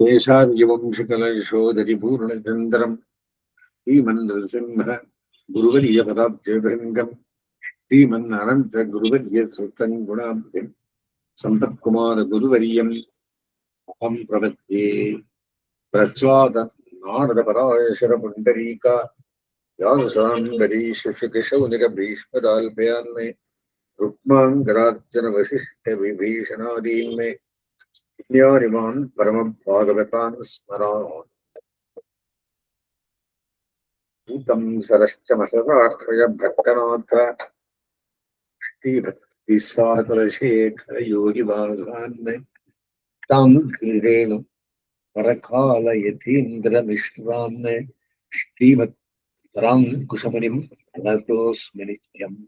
शेषार्यवंशकलशोदरिपूर्णचन्द्रम् श्रीमन्नृसिंह गुरुवर्यपदाब्जभृङ्गम् श्रीमन्ननन्तगुरुवर्यसुतम् गुणाब्धिम् सम्पत्कुमारगुरुवर्यम् अहम् प्रपद्ये। प्रच्वाद नारदपराशरपुण्डरीका व्याससाम्बरीशुशुकशौनकभीष्मदाल्पयान्मे रुक्माङ्गरार्जनवसिष्ठविभीषणादीन्मे पुण्यारिमान् परमभागवतान् स्मरामि। भूतं सरश्च मशराक्षय भट्टनाथ श्रीभक्तिसारकुलशेखर योगिवाघान् तां क्रीडेणु परकालयतीन्द्रमिश्रान् श्रीमत्पराङ्कुशमुनिं नतोऽस्मि नित्यम्।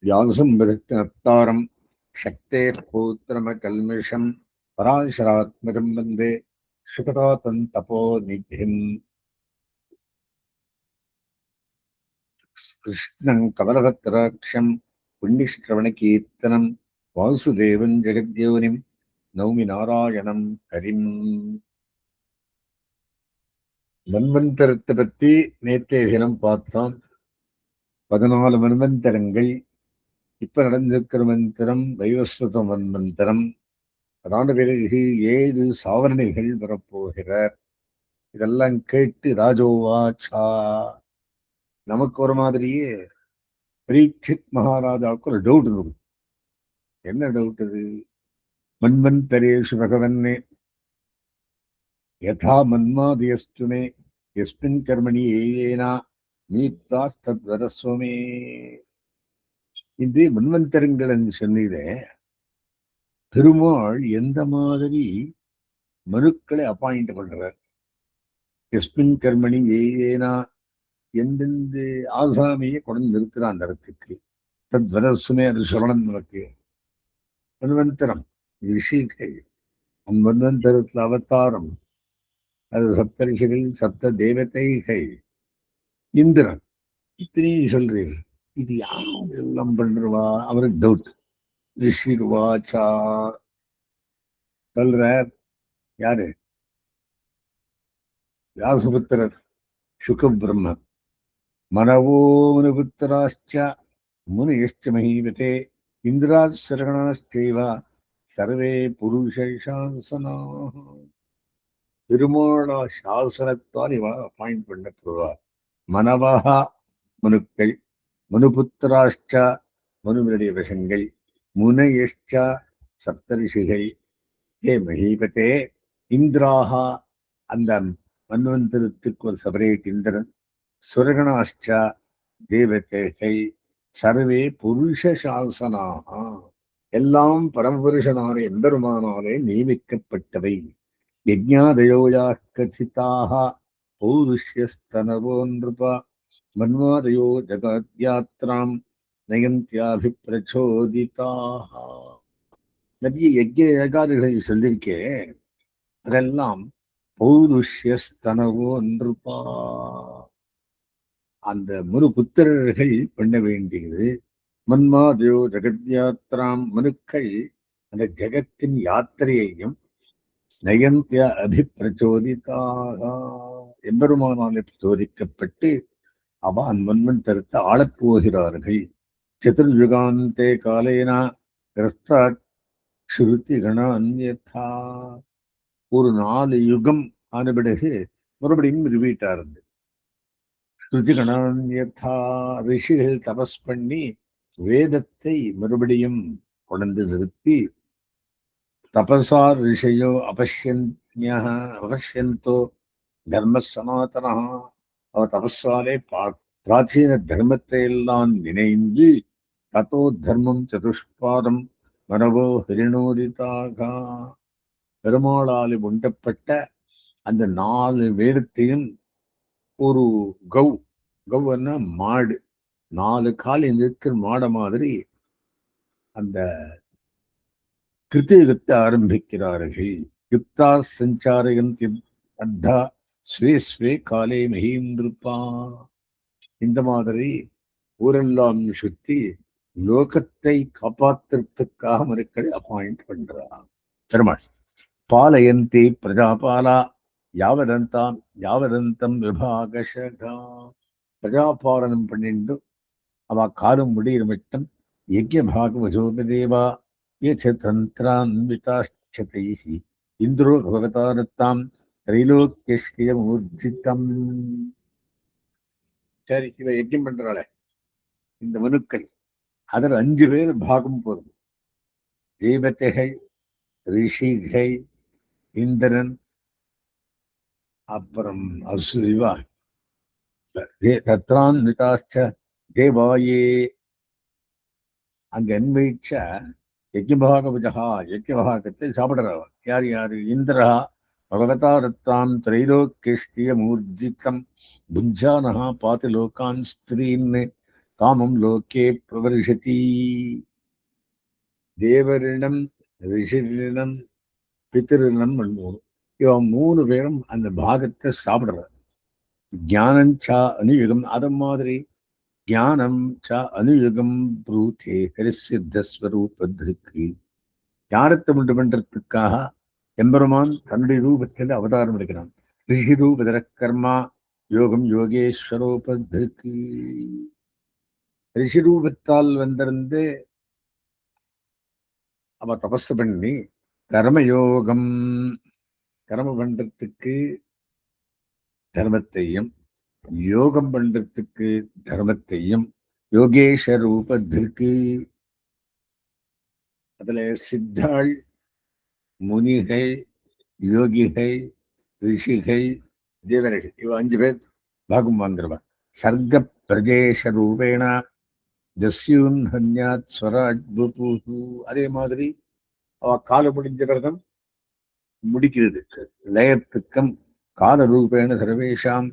व्यासं विदग्धनप्तारं शक्तेः पौत्रमकल्मषं पराशरात्मकं वन्दे शुकतातं तपोनिधिम्। कृष्णं कमलभद्राक्षं पुण्यश्रवणकीर्तनं वासुदेवं जगद्योनिं नौमि नारायणं हरिम्। மன்வந்தரத்தை பற்றி நேற்றைய தினம் பார்த்தோம். 14 மன்வந்தரங்கள். இப்ப நடந்திருக்கிற மந்திரம் வைவஸ்வத மன்வந்தரம். அதான பிறகு 7 சாவரணிகள் வரப்போகிறார். இதெல்லாம் கேட்டு ராஜோவாச்சா நமக்கு ஒரு மாதிரியே பரீட்சித் மகாராஜாவுக்கு ஒரு டவுட் இருக்கு. என்ன டவுட் அது? மன்வந்தரேஷு பகவன்னே யதா மன்மாதியஸ்துமே எஸ்மின் கர்மணி ஏனா நீத்தாஸ்தத்வரஸ்வமே. இது மன்வந்தரங்கள் என்று சொன்னீரே, பெருமாள் எந்த மாதிரி மனுக்களை அப்பாயிண்ட் பண்றார்? எஸ்மின் கர்மணி ஏனா எந்தெந்த ஆசாமியை கொண்டு நிறுத்துறான் அந்த இடத்துக்கு. தத்வரஸ்வமே அது சொல்லணும் நமக்கு. மன்வந்தரம் ரிஷிகள், மன்வந்தரத்தில் அவதாரம், அது சப்தரிஷிகள், சப்த தேவதைகள், இந்திரன், இத்தனையும் சொல்றீங்க. இது யார் எல்லாம் பண்றவா? அவருக்கு டவுட். ரிஷிர்வாச்சா சொல்றார். யாரு? வியாசபுத்திரர் சுகபிரம்மர். மனவோ முனிபுத்திராச்ச முனியश्च மஹீபதே இந்திராசரணாச்சைவ சர்வே புருஷ சாசனாः. பெருமாளா சாசனத்தால் இவ அப்பாயிண்ட் பண்ணப்படுவார். மனவஹா மனுக்கள், மனுபுத்திராச்ச மனுவினுடைய விஷங்கள், முனையश्च சப்தரிஷிகள், ஹே மஹீபதே இந்திராஹா அந்த மன்வந்தரத்துக்கு ஒரு செப்பரேட் இந்திரன், சுரகணாச்ச தேவதைகள், சர்வே புருஷ சாசனாக எல்லாம் பரமபுருஷனான எம்பெருமானாலே நியமிக்கப்பட்டவை. யஜ்ஞாதயோயா கதிதாக பௌருஷ்யஸ்தனவோ நிருப மன்வாதயோ ஜகத்யாத்ராம் நயந்தியாபிப்பிரச்சோதிதாக. நிறைய யஜ்ஞ ஏகாதிகளை சொல்லியிருக்கே, அதெல்லாம் பௌருஷ்யஸ்தனவோ நிருபா. அந்த முரு புத்திரர்கள் பண்ண வேண்டியது. மன்மாதயோ ஜகத்யாத்ராம் மனுக்கள் அந்த ஜகத்தின் யாத்திரையையும் நயந்திய அபிப்பிரச்சோதிதாக எம்பெருமானாலே பிரச்சோதிக்கப்பட்டு அவன் மன்வந்தரத்தை ஆளப்போகிறார்கள். சதுர்யுகாந்தே காலேனா கிரஸ்தா ஸ்ருதி கணான்யதா. ஒரு 4 யுகம் ஆன பிறகு மறுபடியும் ரிப்பீட் ஆனது. ஸ்ருதி கணான்யதா ரிஷிகள் தபஸ் பண்ணி வேதத்தை மறுபடியும் கொண்டு நிறுத்தி, தபசா ரிஷயோ அபஷ்யந்தோ தர்ம சனாதனா. அவ தபஸாலே பிராச்சீன தர்மத்தை எல்லாம் நினைந்து தத்தோ தர்மம் சதுஷ்பாதம் மனவோ ஹிரிணோதிதாக. பெருமாளாலே உண்டப்பட்ட அந்த 4 வேதத்தையும் ஒரு கௌன்னா மாடு, 4 கால் இருக்கிற மாட மாதிரி அந்த கிருத்தியுகத்தை ஆரம்பிக்கிறார்கள். யுக்தா சஞ்சாரயந்தி அத்தா ஸ்வே ஸ்வே காலே மகீந்திருப்பா. இந்த மாதிரி ஊரெல்லாம் சுத்தி லோகத்தை காப்பாத்துறதுக்காக மக்களை அப்பாயிண்ட் பண்றார் பெருமாள். பாலயந்தி பிரஜாபாலா யாவதந்தாம் யாவதந்தம் விபாகஷகா. பிரஜாபாலனம் பண்ணிட்டு அவ காலம் முடிகிற மட்டும் யஜ்ய பாகவஜோபதேவா யச தந்திரான்விதாச்சதைஹி இந்திரோ பகவதாரத்தாம் திரைலோக்கியஸ்ரீயமூர்ஜிதம். சரி, இவ யஜ்யம் பண்றாளே இந்த மனுக்கள், அதில் 5 பேர் பாகம் போறது. தேவதைகள், ரிஷிகள், இந்திரன், அப்புறம் அசுரிவா தத்ரான்விதாச்ச தேவாயே. அங்க அன்வைச்ச யஜ்யபாகவஜா, யஜ்யபாகத்தை சாப்பிடுறவ யார் யாரு? இந்திரா பகவதா ரத்தாம் திரைலோக்கியஸ்ரீயமூர்ஜிதம் புஞ்சானஹா பாதி லோகான் ஸ்திரீன் காமம் லோகே பிரவர்ஷதி. தேவரிடம், ரிஷிரிடம், பித்திரிடம் மூணு, இவன் 3 பேரும் அந்த பாகத்தை சாப்பிடுற. ஞானம் சா அனுயுகம், அத மாதிரி ஞானம் ச அனுயுகம் ப்ரூதே ஹரிசித்தஸ்வரூபத்திற்கு. ஞானத்தை உண்டு பண்றதுக்காக எம்பெருமான் தன்னுடைய ரூபத்தில் அவதாரம் எடுக்கிறான். ரிஷி ரூபதர கர்மா யோகம் யோகேஸ்வரோபத்திற்கு. ரிஷி ரூபத்தால் வந்திருந்து அவ தபஸ் பண்ணி கர்மயோகம், கர்ம பண்றதுக்கு தர்மத்தையும், யோகம் பண்றதுக்கு தர்மத்தையும், யோகேஷ ரூபத்திற்கு. அதுல சித்தாள், முனிகள், யோகிகள், ரிஷிகள், தேவர்கள், இவ 5 பேர் பாகம் வாங்குறவா. சர்க்க பிரதேச ரூபேண தஸ்யூன் ஹன்யாத் ஸ்வராட் புபுஹு. அதே மாதிரி அவ கால முடிஞ்ச விரதம் முடிக்கிறதுக்கு லயத்துக்கம் கால ரூபேண சர்வேஷாம்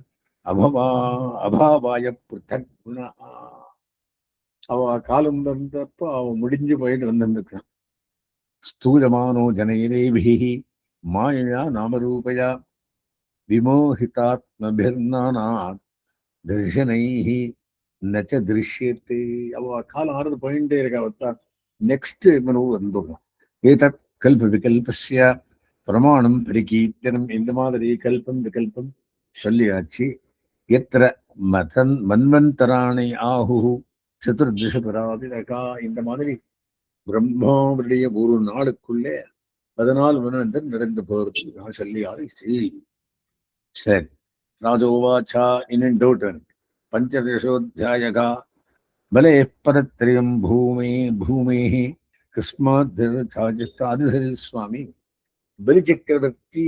அபாவாய பிருத்தக் குணா. அவ காலம் வந்தப்போ அவ முடிஞ்சு போயிட்டு வந்துருக்கான். ஸ்தூலமானோ ஜனைரேபிஹி மாயையா நாமரூபயா விமோகிதாத்மபிர்நானாத் தர்ஷனைஹி நச்ச திருஷ்யத்தை. அவ காலம் ஆறுது போயிட்டே இருக்க. அவத்தான் நெக்ஸ்ட் மனு வந்துடும். ஏதத் கல்ப விகல்பஸ்ய பிரமாணம் பரிகீர்த்தனம். இந்த மாதிரி கல்பம் விகல்பம் சொல்லியாச்சு. எத்திர மன்வந்தராணி ஆஹு சதுர்திஷ பராதிரகா. இந்த மாதிரி பிரம்மாவுடைய ஒரு நாளுக்குள்ளே 14 மன்வந்தர் நடந்து போறது நான் சொல்லியாச்சு. சரி, ராஜோவாச்சா இன்னும் டவுட். பஞ்சதசோத்தியாயகா பலே பரத்திரியம் பூமே கஸ்மாத். அது சரி சுவாமி, பலி சக்கரவர்த்தி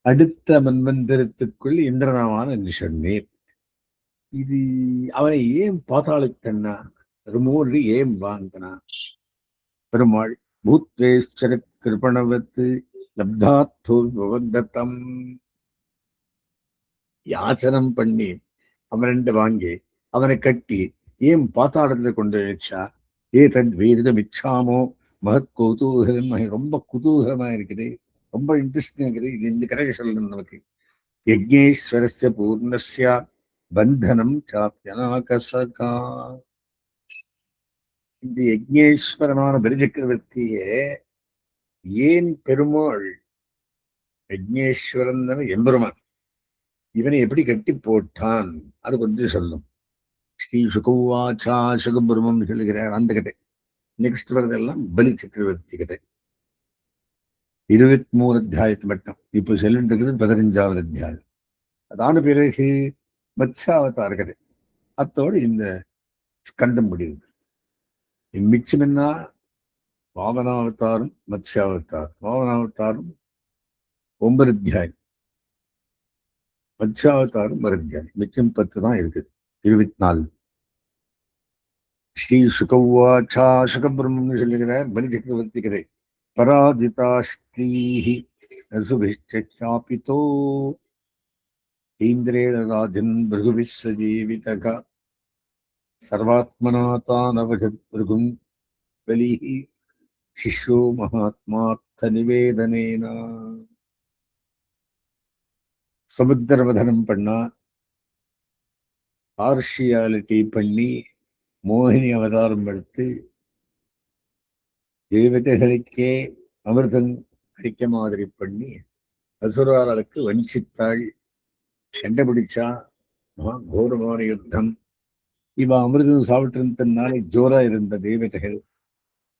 அடுத்த மன்வந்தரத்துக்குள் இந்திரநாமான சொன்னேன். இது அவனை ஏன் பாதாளுக்கண்ணா ரிமோட் ஏன் வாங்கினா? பெருமாள் பூத்வேஸ்வர கிருபணவத்து லப்தாத்தம் யாச்சனம் பண்ணி அவன் வாங்கி அவனை கட்டி ஏன் பாத்தாளத்துல கொண்டு வச்சா? தத் வீரிதம் இச்சாமோ மகத் கௌதூகலம். ரொம்ப குதூகலமா இருக்குது, ரொம்ப இன்ட்ரெஸ்டிங் இருக்குது. இது இந்த கதையை சொல்லணும் நமக்கு. யஜ்ஞேஸ்வரஸ்ய பூர்ணஸ்ய பந்தனம் சாப்பியனாகசகா. இந்த யஜ்ஞேஸ்வரனான பலிசக்கரவர்த்தியே ஏன் பெருமாள் யஜ்ஞேஸ்வரன் எம்பெருமான் இவனை எப்படி கட்டி போட்டான் அது கொஞ்சம் சொல்லும். ஸ்ரீ சுகவாச்சா சுகபிரமம் சொல்லுகிறார் அந்த கதை. நெக்ஸ்ட் வரதெல்லாம் பலி சக்கரவர்த்தி கதை. 23 அத்தியாயத்து மட்டும் இப்போ சொல்லிட்டு இருக்கிறது 15வது அத்தியாயம். அதான பிறகு மத்ஸ்யாவதார கதை. அத்தோடு இந்த ஸ்கந்தம் முடியுது. மிச்சம் என்ன? வாமனாவதாரம், மத்ஸ்யாவதாரம். வாமனாவதாரம் 9 அத்தியாயம், மத்ஸ்யாவதாரம் 1 அத்தியாயம். மிச்சம் 10 தான் இருக்குது. 24. ஸ்ரீ சுகவாச்சா சுகபிரம்மன் சொல்லுகிறார் பலி சக்கரவர்த்தி கதை. பராஜிதாஸ்தீஹி அசுபிஷ்சாபிதோ இந்திரேண ராஜன் பிருகுபிஸ் சஜீவிதக சர்வாத்மனா தானவஜத் பிருகும் பலிஹி. சிஷ்யோ மகாத்மார்த்த நிவேதனேனா. சமுத்திரவதனம் பண்ணா, பார்ஷியாலிட்டி பண்ணி, மோகினி அவதாரம் எடுத்து தேவதைகளுக்கே அமிர்தம் கிடைக்க மாதிரி பண்ணி அசுராளுக்கு வஞ்சித்தாள். சண்டை பிடிச்சா, கோரமான யுத்தம். இவ அமிர்தம் சாப்பிட்டு இருந்தனாலே ஜோரா இருந்த தேவதைகள்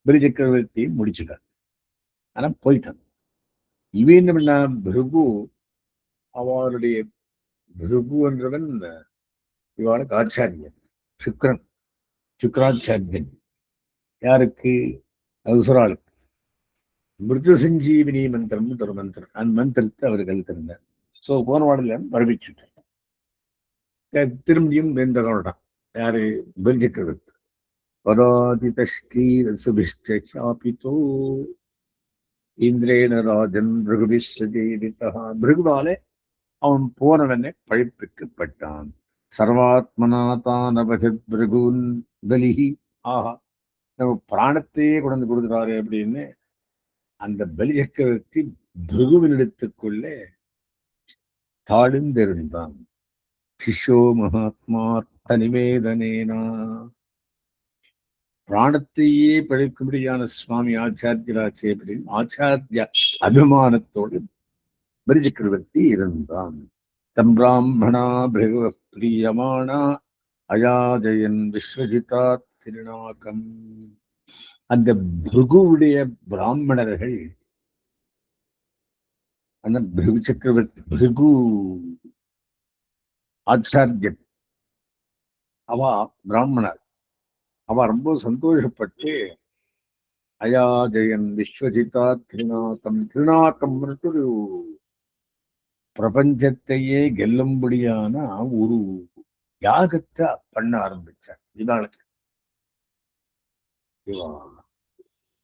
பலி சக்கரவர்த்தியை முடிச்சுட்டான். ஆனா போயிட்டான். இவன் என்ன பண்ணா, பிருகு அவளுடைய பிருகு என்றவன் இவாளுக்கு ஆச்சாரியன், சுக்ரன், சுக்ராச்சாரியன். யாருக்கு? அசுராளுக்கு. மிருத சஞ்சீவினி மந்திரம் ஒரு மந்திரம், அந்த மந்திரத்தை அவர்கள் தெரிந்தார். சோ போன வாடல வரவிச்சுட்டார். திரும்பியும் வேந்தனோடான். யாரு? பலி சக்கரவர்த்தி. பராதிதஸ்ரீரசுபிஷ்டாபிதோ இந்திரேன ராஜன் பிருகுபிஸ்வதேவிதா. பிருகுவாலே அவன் போனவனை பழிப்பிக்கப்பட்டான். சர்வாத்மனாதான் அபஜத் பிருகுன் பலிஹி. ஆஹா, நம்ம பிராணத்தையே கொண்டு கொடுக்குறாரு அப்படின்னு அந்த பலி சக்கரவர்த்தி பிருகுவினிடத்துக்குள்ளே தாழ்ந்திருந்தான். சிஷ்யோ மகாத்மார்த்த நிவேதனேனா. பிராணத்தையே பழிக்கும்படியான சுவாமி ஆச்சாரியராச்சே அப்படின்னு ஆச்சாரிய அபிமானத்தோடு பலி சக்கரவர்த்தி இருந்தான். தம் பிராமணா பிருகு பிரியமானா அயாஜயன் விஸ்வஜிதா திருநாகம். அந்த பிருகுவுடைய பிராமணர்கள், அந்த பிருகு சக்கரவர்த்தி பிருகு ஆச்சாரியன், அவ பிராமணர், அவ ரொம்ப சந்தோஷப்பட்டு அயாஜயன் விஸ்வஜிதா திருநாக்கம். திருநாக்கம் ஒரு பிரபஞ்சத்தையே கெல்லும்படியான ஒரு யாகத்தை பண்ண ஆரம்பிச்சார். இதாளுக்கு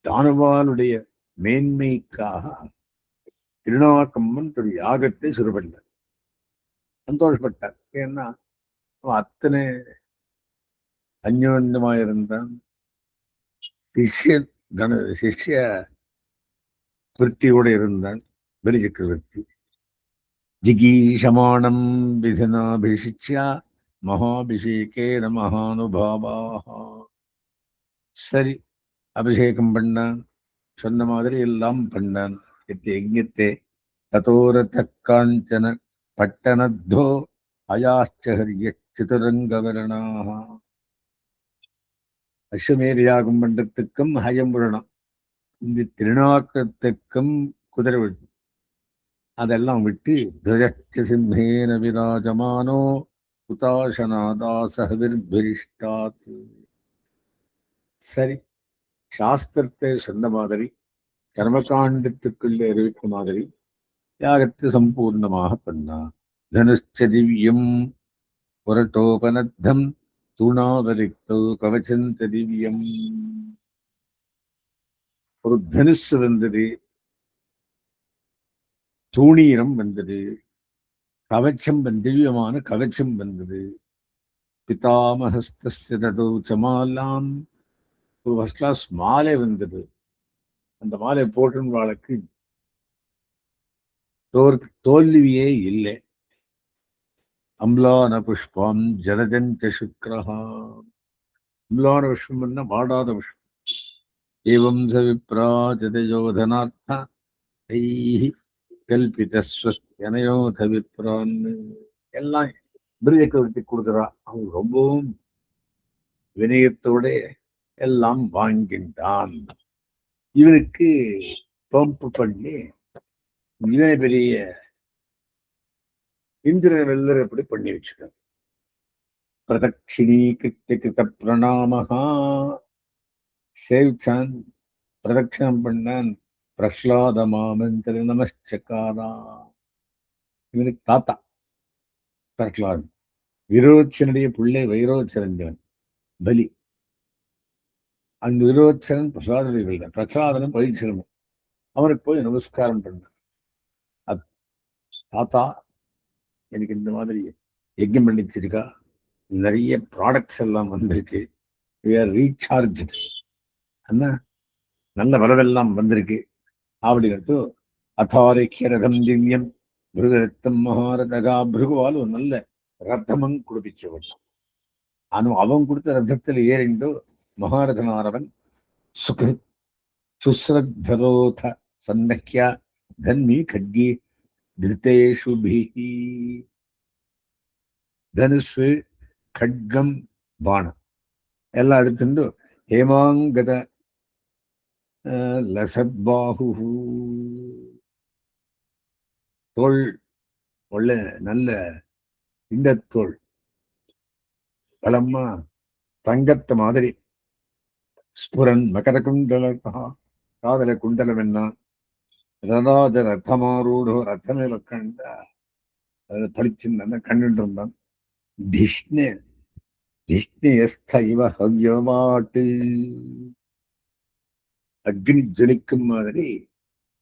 தானுவானுடைய மேன்மைக்காக திருநாக்கம்மன் ஒரு யாகத்தை சுரு பண்ணார். சந்தோஷப்பட்டார். ஏன்னா அவன் அத்தனை அந்யோன்யமாயிருந்தான். சிஷ்ய விற்த்தியோடு இருந்தான் பலி சக்கரவர்த்தி. ஜிகீஷமானம் விதனாபிஷிச்யா மகாபிஷேகேன மகானுபாவாக. சரி, அபிஷேகம் பண்ணான், சொன்ன மாதிரி எல்லாம் பண்ணான். யஜ்ஞத்தை ததோரத காஞ்சன பட்டணத்தோ அயாச்சரிய சிதுரங்கவரணாக. அஸ்வமேத யாகம் பண்றதுக்கும் ஹயம் விடணும், இந்த திருநாக்கத்துக்கும் குதிரை விடும். அதெல்லாம் விட்டு துவஜச்ச சிம்மேன விராஜமானோ உதாசனாதாசவிர்பிரிஷ்டாத். சரி, சாஸ்திரத்தை சொன்ன மாதிரி, கர்மகாண்டத்துக்குள்ளே அறிவித்த மாதிரி யாகத்தை சம்பூர்ணமாக பண்ணா. தனுஷ்ச திவ்யம் புரட்டோபனத்தம் தூணாவரிக்தோ கவச்சந்த திவ்யம். ஒரு தனுஷ் வந்தது, தூணீரம் வந்தது, கவச்சம் திவ்யமான கவச்சம் வந்தது. பிதாமஹஸ்தமாலாம் ஒரு ஃபர்ஸ்ட் கிளாஸ் மாலை வந்தது. அந்த மாலை போட்டுன்னு வாழ்க்கை தோல்வியே இல்லை. அம்லான புஷ்பம் ஜலஜஞ்ச சுக்ரஹா. அம்லான புஷ்பம்னா வாடாத புஷ்பம். ஏவம் சவிப்ராஜதயோதனார்த்த கல்பிதஸ்வஸ்தியனயோத விப்ரான். எல்லாம் பிரிஜக்கவர்த்தி கொடுக்குறா. அவங்க ரொம்பவும் வினயத்தோட எல்லாம் வாங்கின்றான். இவனுக்கு பம்பு பண்ணி இவனை பெரிய இந்திரன் வெள்ளரப்படி பண்ணி வச்சுட்டான். பிரதட்சிணீகிருத்த கிருத பிரணாமகா. சேவிச்சான், பிரதட்சணம் பண்ணான். பிரஹ்லாத மாமந்திர நமஸ்சகாரா. இவனுக்கு தாத்தா பிரஹ்லாத். விரோச்சனுடைய பிள்ளை வைரோச்சரஞ்சவன் பலி. அந்த விரோச்சரன் பிரசாதனுடைய பிள்ளை. பிரசாதனும் பயிற்சிரனும் அவனுக்கு போய் நமஸ்காரம் பண்ணான். தாத்தா, எனக்கு இந்த மாதிரி யஜ்ஞம் பண்ணிச்சிருக்கா, நிறைய ப்ராடக்ட்ஸ் எல்லாம் வந்திருக்கு, ரீசார்ஜ். அண்ணா நல்ல வரவெல்லாம் வந்திருக்கு அப்படின்ட்டு அதாரிக்கிய ரதம் திவ்யம் பிருகரத்தம் மகாரதகா பிருகுவால் ஒரு நல்ல ரத்தமும் குடிப்பிச்சவன். அவன் கொடுத்த ரத்தத்தில் ஏறிண்டு மகாரதனானவன் சுக சுஸ்ரத்தரோத சன்னக்கியா தன்மி கட்கி திருத்தேஷுபிஹி தனுசு ಖಡ್ಗಂ ಬಾಣ ಎಲ್ಲ எடுத்துட்டு ಹೇಮಾಂಗದ ಲಸದ್ಬಾಹು தோல் ಒಳ್ಳೆ நல்ல இந்த தோல் பலமா தங்கத்த மாதிரி ஸ்புரன் மகர குண்டலா காதல குண்டலம் என்ன ரதாத ரதமாரூடோ ரத்தமேல கண்ட அதை படிச்சு கண்டுட்டு இருந்தான். திஷ்ணு திஷ்ணியஸ்தைவ ஹவ்யமாட்டு அக்னி ஜலிக்கும் மாதிரி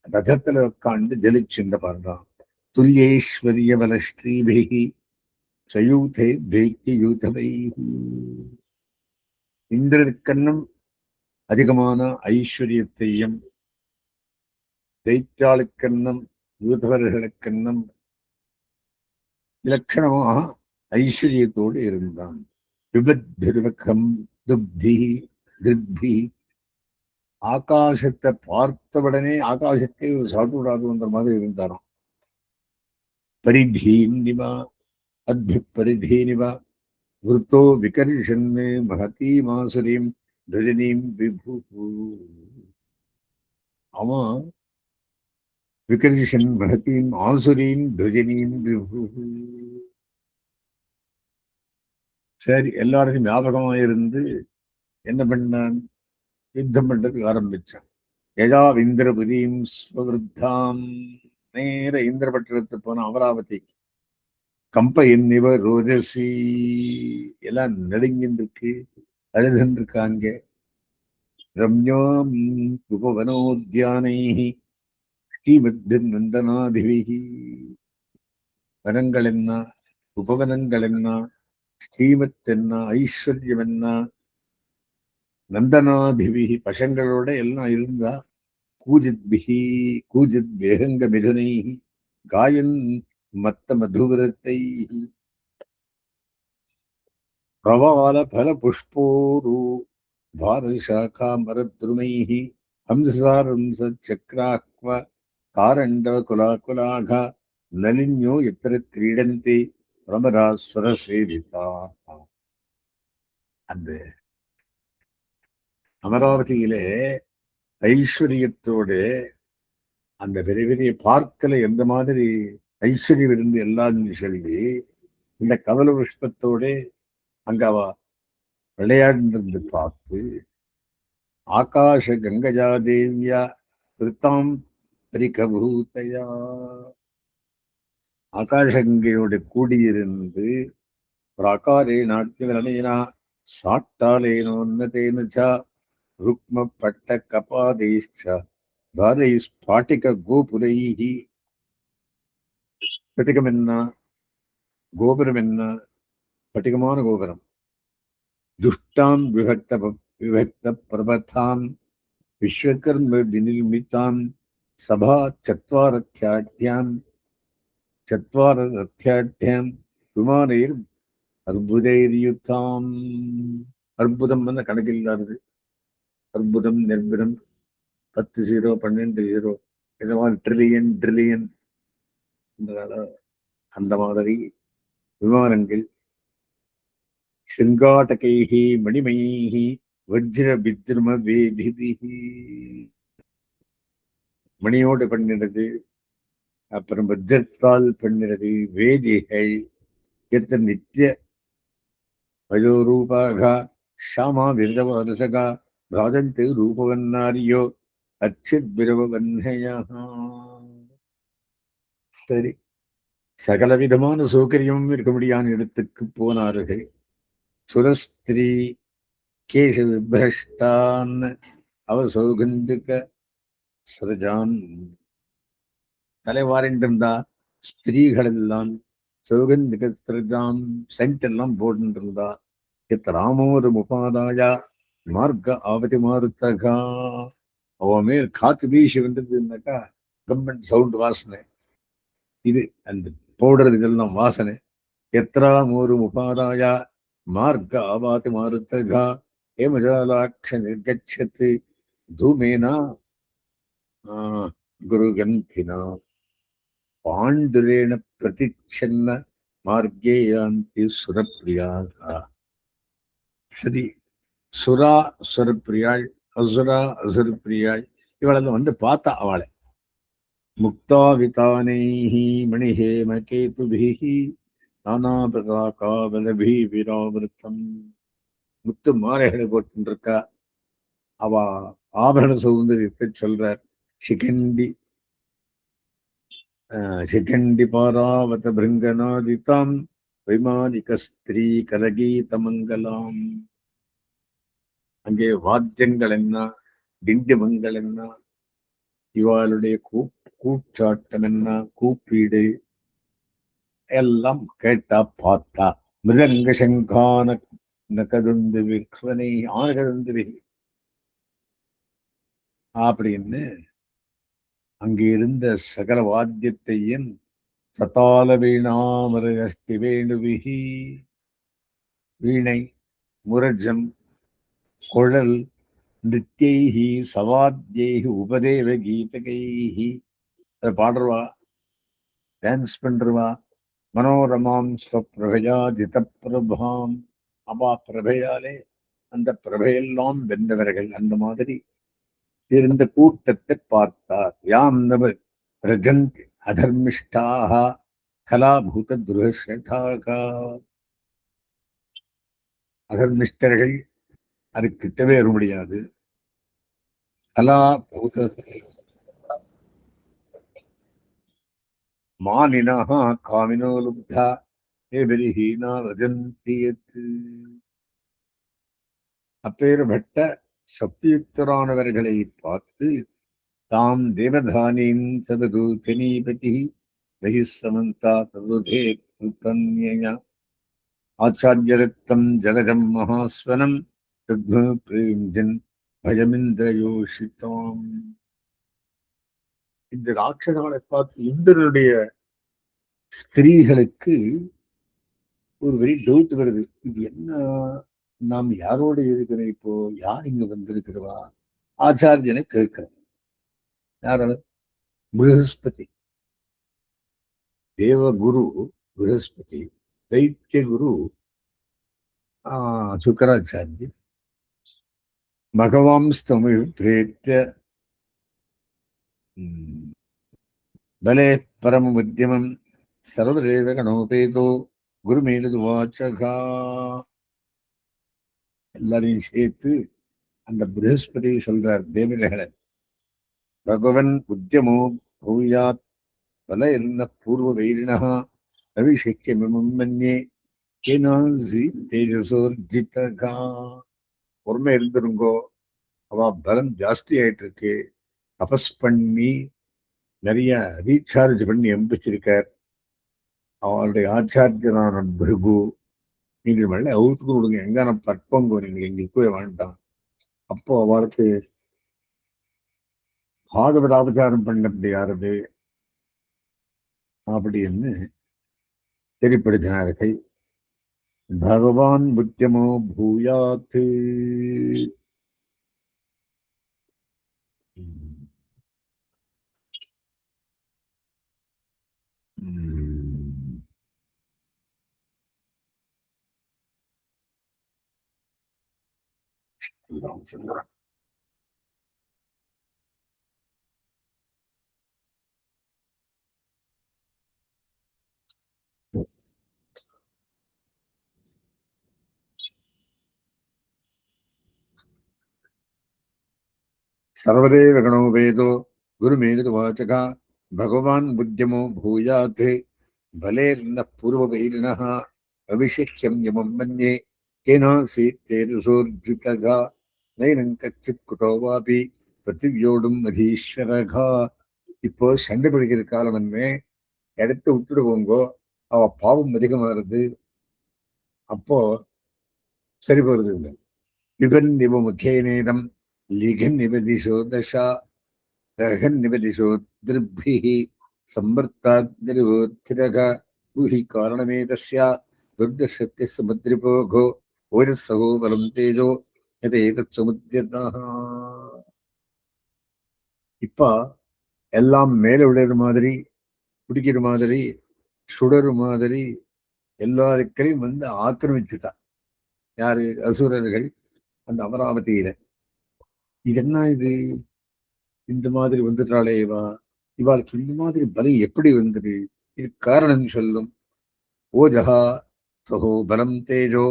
ரதத்துல உட்காந்து ஜலிச்சுண்ட பாடுறான். துல்யேஸ்வரிய பல ஸ்ரீபிகி சயூதே தேக்கி யூதவை இந்திரனுக்கன்னும் அதிகமான ஐஸ்வர்யத்தையும் தைத்தாளுக்கன்னும் யூதவர்களுக்கன்னும் இலட்சணமாக ஐஸ்வர்யத்தோடு இருந்தான். விபத்பிருவகம் துப்தி திருப்தி ஆகாசத்தை பார்த்தவுடனே ஆகாசத்தை சாப்பிடாதுன்ற மாதிரி இருந்தாராம். பரிதீனிவா அத்பு பரிதீனிவா விருத்தோ விகர்ஷன் மகதீமாசுரீம் துஜனீம் விபு அவன் விகர்ஷன் மகதீம் ஆசுரீம் துஜனீம் விபு. சரி, எல்லாருக்கும் ஞாபகமா இருந்து என்ன பண்ணான்? யுத்தம் பண்றதுக்கு ஆரம்பிச்சான். யஜா இந்திரபுரீம் ஸ்வருத்தாம் நேர இந்திரபட்டணத்துக்கு போன அமராவதி கம்ப என்னிவ ரோஜசி எல்லாம் நடுங்கின்றிருக்கு, அழுதுன்றிருக்காங்க. ரம்யோம் உபவனோத்யானை ஸ்ரீமத்பின் நந்தனாதிவிகி வனங்கள் என்ன, உபவனங்கள் என்ன, ஸ்ரீமத் என்ன, ஐஸ்வர்யம் என்ன, நந்தனாதிவிகி பசங்களோட எல்லாம் இருந்தா. கூஜித்பிகி கூஜித் வேகங்க மிதுனை காயன் மத்த மதுவிரத்தை பிரவால பல புஷ்போரு பாரசாக்கா மரத்ருமை ஹம்சாரம்ச சக்ராக்வ காரண்டவ குலாகுலாக நலின்யோ எத்திர கிரீடந்தி பிரமராசுர சேவிதா. அந்த அமராவதியிலே ஐஸ்வர்யத்தோடு அந்த பெரிய பெரிய பார்க்கல எந்த மாதிரி ஐஸ்வர்யம் இருந்து எல்லாம் சொல்லி இந்த கமல புஷ்பத்தோடு அங்க அவ விளையாடிருந்து பார்த்து ஆகாஷ கங்கஜா தேவியா கிருத்தாம் பரிகபூதையா ஆகாஷ கங்கையோடு கூடியிருந்து பிராகாரே நாட்டியனா சாட்டாலேனோன்னதேனச்சா ருக்ம பட்ட கபாதைஷ்ச தாரை ஸ்பாட்டிக கோபுரைஹி. ஸ்பட்டிகம் என்ன, கோபுரம் என்ன, ஸ்பட்டிகமான கோபுரம். துஷ்டாம் விபக்த பிரபதாம் விஸ்வகர்ம விநிர்மிதாம் சபா சத்வாரத்யாட்யாம் விமானைர் அற்புதைரியுத்தாம். அற்புதம் வந்து கணக்கில்லாதது. அற்புதம் நிர்புதம் 10 0 12 0 இந்த மாதிரி ட்ரில்லியன் அந்த மாதிரி விமானங்கள் சிங்காட்டகைஹி மணிமயிஹி வஜ்ர வித்ரும வேதிபிஹி மணியோடு பண்ணினது, அப்புறம் வஜ்ரத்தால் பண்ணினது. வேதிகள் எத்த நித்திய வயோரூபாக ஷாமா விரதவரசகா ராஜந்தே ரூபவன்னாரியோ அச்சித் பிரவவன்னையா. சரி, சகலவிதமான சௌகரியமும் இருக்க முடியாத இடத்துக்கு போனார்கள். சுரஸ்திரீ கேச விபிரஷ்டான் அவர் சௌகந்திக சரஜான் தலைவாரின்றிருந்தா. ஸ்திரீகள் எல்லாம் சௌகந்திக சரஜான் சென்ட் எல்லாம் போட்டுருந்தா. ராமோது முபாதாயா மார்க்க ஆவதி மாருத்தகா அவன் மேல் காத்து வீசி வந்ததுன்னாக்கா கம்பன் சவுண்ட் வாசனை. இது அந்த பவுடர் இதெல்லாம் வாசனை. எத்ரா மூரு உபாதாயா மார்க்க ஆவாதி மாருத்தகா ஹேமஜாலாட்ச நிர்கச்சத்து தூமேனா குருகந்தினா பாண்டுரேண பிரதிச்சன்ன மார்க்கே யாந்தி சுரப்பிரியாக. சரி, சுரா சுரப்பிரியாள், அசுரா அசுரப்பிரியாள், இவளெல்லாம் வந்து பார்த்தா அவளை. முக்தாவிதானைஹி மணிஹேம கேதுபிஹி நானாபதாகாபலபி விராவிருத்தம். முத்து மாலைகளை போட்டுருக்கா. அவ ஆபரண சௌந்தரியத்தை சொல்றார். சிகண்டி சிகண்டி பாராவத பிருங்கநாதிதாம் வைமானிக ஸ்திரீ கதகீத மங்கலாம். அங்கே வாத்தியங்கள் என்ன, திண்டிமங்கள் என்ன, இவாளுடைய கூச்சாட்டம் என்ன, கூப்பீடு எல்லாம் கேட்டா பார்த்தா. மிருதங்க சங்கான நகதுந்து விக்வனை ஆனகதுந்து அப்படின்னு அங்கே இருந்த சகல வாத்தியத்தையும் சதால வீணாமரஷ்டி வேணுவிகி, வீணை, முரஜம், குழல், நித்யைஹி சவாத்தியைஹி உபதேவ கீதகைஹி, அதை பாடுறவா, டான்ஸ் பண்றவா. மனோரமாம் ஸ்வப்பிரபையா ஜிதப்பிரபாம், அவா பிரபையாலே அந்த பிரபையெல்லாம் வென்றவர்கள். அந்த மாதிரி இருந்த கூட்டத்தை பார்த்தார். யாம் நவ ரஜந்த் அதர்மிஷ்டாக கலாபூத துருஷதாக. அதர்மிஷ்டர்கள் அது கிட்டவே வர முடியாது. கலாபூத மானினஹா காமினோ லுப்தா ஏபரிஹீனா ரஜந்தியத்து. அப்பேற்பட்ட சக்தியுக்தரானவர்களை பார்த்து தாம் தேவதானின் சதூதனீபதி பகிசமந்தா தருதே தன்யயா ஆச்சாரியரத்தம் ஜலஜம் மகாஸ்வனம் பிரேம்ஜன் பயமிந்திரயோஷிதாம். இந்த ராட்சசங்களை பார்த்து இந்திரனுடைய ஸ்திரீகளுக்கு ஒரு வெரி டவுட் வருது. இது என்ன, நாம் யாரோட இருக்கிறோம், இப்போ யார் இங்க வந்திருக்கிறவா? ஆச்சாரியனை கேட்கிறோம். யார்? ப்ரஹஸ்பதி. தேவகுரு ப்ரஹஸ்பதி, தைத்திய குரு சுக்கராச்சாரியர். பகவான்ஸ்தமிழ் பிரேத்திய பலே பரம உத்தியமம் சர்வதேவ கணோபேதோ குருமேனது வாச்சகா. எல்லாரையும் சேர்த்து அந்த ப்ரஹஸ்பதி சொல்றார் தேவதைகளை. பகவன் உத்தியமோ பூயாத் பல என்ன பூர்வ வைரிணா அபிஷேக்கியமிமம் மன்யே கேனாசி தேஜசோர்ஜிதகா. பொறுமை இருந்துருங்கோ, அவ பலம் ஜாஸ்தி ஆயிட்டு இருக்கு. தபஸ் பண்ணி நிறைய ரீசார்ஜ் பண்ணி எம்பிச்சிருக்கார். அவளுடைய ஆச்சாரியனான பிருகு, நீங்கள் வெள்ளை அவுத்துக்கு விடுங்க, எங்கான பற்பங்கோ, நீங்கள் எங்களுக்கே வேண்டாம். அப்போ அவளுக்கு பாகவத ஆபச்சாரம் பண்ண முடியாது அப்படின்னு தெரிப்படுத்தினார்கள். பகவான் புத்தியமோ பூயாத்து. சர்வதேவ கணோ வேதோ குருமேனது வாச்சகா பகவான் புத்தியமோ பூயாத் பலேர்ன பூர்வவைரிணः அபிஷேக்யம் யமம் மன்யே கேனாசி தேஜசோர்ஜிதகா நைனம் கச்சித் குதோ வாபி பிருத்திவியோடும் மதீஸ்வரகா. இப்போ சண்டை பிடிக்கிற காலம் என்ன, எடுத்து விட்டுட்டு போங்கோ, அவ பாவம் அதிகமாகிறது. அப்போ சரி போறது இல்லை. யுகன் இவ முக்கியநேதம் लिघन्निपदिशो दशा दहन्निपदिशो दृग्भिः संवर्ताद्निर्वोत्थितः भूहि कारणमेतस्य दुर्दशत्यस्य मुद्रिपोघो ओजस्सहो बलं तेजो यदेतत्समुद्यतः. இப்ப எல்லாம் மேல விழுற மாதிரி, குடிக்கிற மாதிரி, சுடர் மாதிரி எல்லாருக்களையும் வந்து ஆக்கிரமிச்சுட்டா. யாரு? அசுரர்கள் அந்த அமராவதியில. இது என்ன இது? இந்த மாதிரி வந்துட்டாளே இவா, இவாளுக்கு இந்த மாதிரி பலம் எப்படி வந்தது? இது காரணம் சொல்லும். ஓஜஹா சகோ பலம் தேஜோ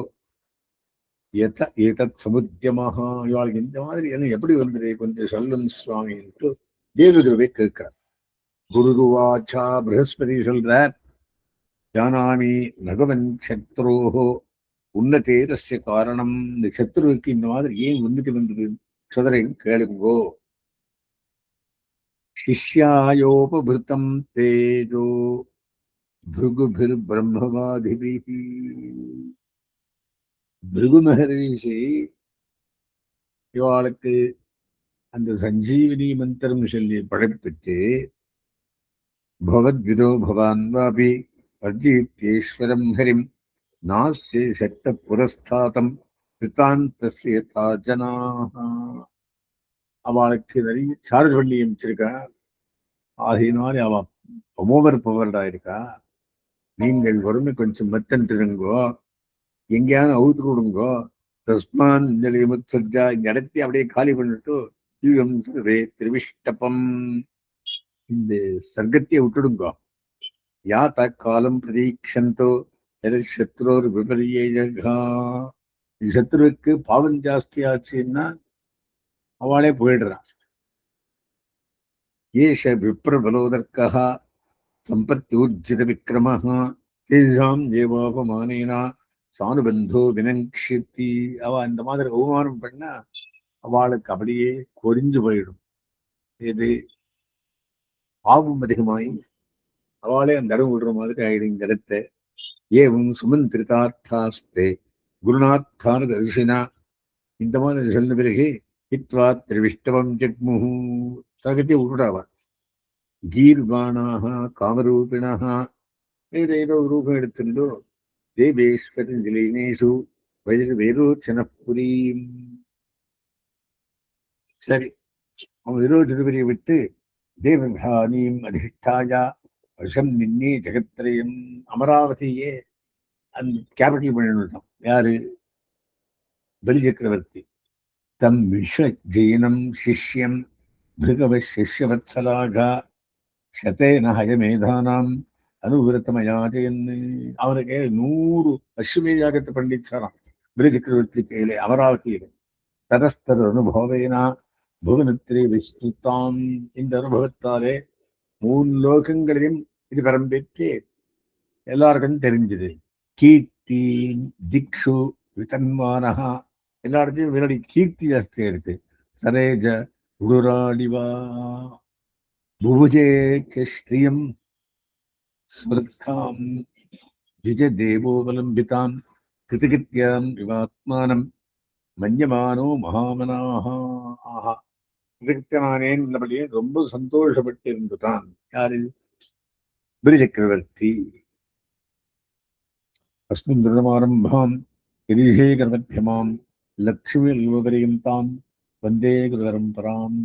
ஏதத் சமுத்தியமாக, இவாளுக்கு இந்த மாதிரி என்ன எப்படி வந்தது கொஞ்சம் சொல்லும் சுவாமி என்று தேவதுருவை கேட்கிறார். குருவாச்சா பிரகஸ்பதி சொல்றார், ஜானாமி நகவன் சத்ரோஹோ உன்னதே தஸ்ய காரணம். இந்த சத்ருவுக்கு இந்த மாதிரி ஏன் உன்னதி வந்தது சதுரையும் கேளுங்கோ. சிஷ்யாயோபபிருத்தம் தேஜோ பிருகுபிர் பிரம்மவாதிபிஹி. பிருகு மகரிஷி இவாளுக்கு அந்த சஞ்சீவினி மந்திரம் சொல்லி படைப்பிட்டு, பவத்விதோ பவான் வாபி அர்ஜீத்யேஸ்வரம் ஹரிம் நாஸ்ய சட்ட புரஸ்தாதம் கிருத்தாந்தஸ்ய தாஜனாஹ. அவளுக்கு நிறைய சார்ஜ் பண்ணி அமைச்சிருக்கா. ஆகையினாலே அவ ஓவர் பவர்டா இருக்கா. நீங்கள் வறுமை கொஞ்சம் மத்தன்ட்டுருங்கோ, எங்கேயாவது அவுத்து கொடுங்கோ. தஸ்மான் முத்சஜா, இந்த இடத்தை அப்படியே காலி பண்ணிட்டு திருவிஷ்டபம், இந்த சர்க்கத்தையே விட்டுடுங்கோ. யா தக்காலம் பிரதீக்ஷந்தோ சத்ரோர் விபரீயகா. சத்ருவுக்கு பாவம் ஜாஸ்தி ஆச்சுன்னா அவளே போயிடுறான். ஏஷ விப்ரபலோதர்க்கः சம்பத்யூர்ஜித விக்ரமः தேஷாம் தேவாபமானேனா சானுபந்தோ வினங்ஷித்தி. அவ இந்த மாதிரி அவமானம் பண்ணா அவளுக்கு அப்படியே கொரிஞ்சு போயிடும். இது பாவம் அதிகமாயி அவளே அந்த இடம் விடுற மாதிரி ஆயிடும். இந்த இடத்தை ஏவும் சுமந்திரிதார்த்தாஸ்தே குருநாத்தான தரிசினா, இந்த மாதிரி சொன்ன பிறகு ஹித்வா திரிவிஷ்டவம் ஜக்முஹு, சகத்தை விட்டுடாவா. கீர்வாணாக காமரூபிணாக வேற ஏதோ ரூபம் எடுத்துட்டோ தேவேஸ்வரி நிலைமேசு விரோச்சனபுரீம். சரி, அவன் விரோச்சனபுரியை விட்டு தேவதானியும் அதிஷ்டாயா வருஷம் நின்னே ஜெகத்திரயம், அமராவதியே அந்த கேபிட்டல் பண்ணிட்டான். யாரு? பலி சக்கரவர்த்தி. தம் விஸ்வஜீனம் சிஷ்யம் பிருகவ சிஷ்யவத்சலாகா சதேன ஹயமேதானாம் அனுவிரத்தமயாஜயன்னு. அவனுக்கு 100 அஸ்வமேத யாகத்தை பண்ணிச்சாராம் பலி சக்கரவர்த்தி கையிலே அமராவதியில. ததஸ்தர் அனுபவேனா புவனத்திலே விஸ்துதாம். இந்த அனுபவத்தாலே 3 லோகங்களையும் இது பரம்பித்து எல்லாருக்கும் தெரிஞ்சது. கீர்த்தி திக்ஷு விதன்மானஹா, எல்லா இடத்தையும் விரடி கீர்த்தி ஜாஸ்தி எடுத்து. சரேஜ உடுராடிவா புபுஜே ஸ்ரீயம் ஸ்வர்காம் ஜிஜ தேவோவலம்பிதாம் கிருதிகித்யாம் விவாத்மானம் மன்யமானோ மகாமனாஹா. ஆஹா, கிருத்தியமானேன் என்படியே ரொம்ப சந்தோஷப்பட்டு இருந்துட்டான். யாரு? பலி சக்கரவர்த்தி. अस्मिन् திருமாரம்பாம் கிரீஷே கர்மத்யமாம் லக்ஷ்மி யுவகரீம் தாம் வந்தே குரு பரம்பராம்.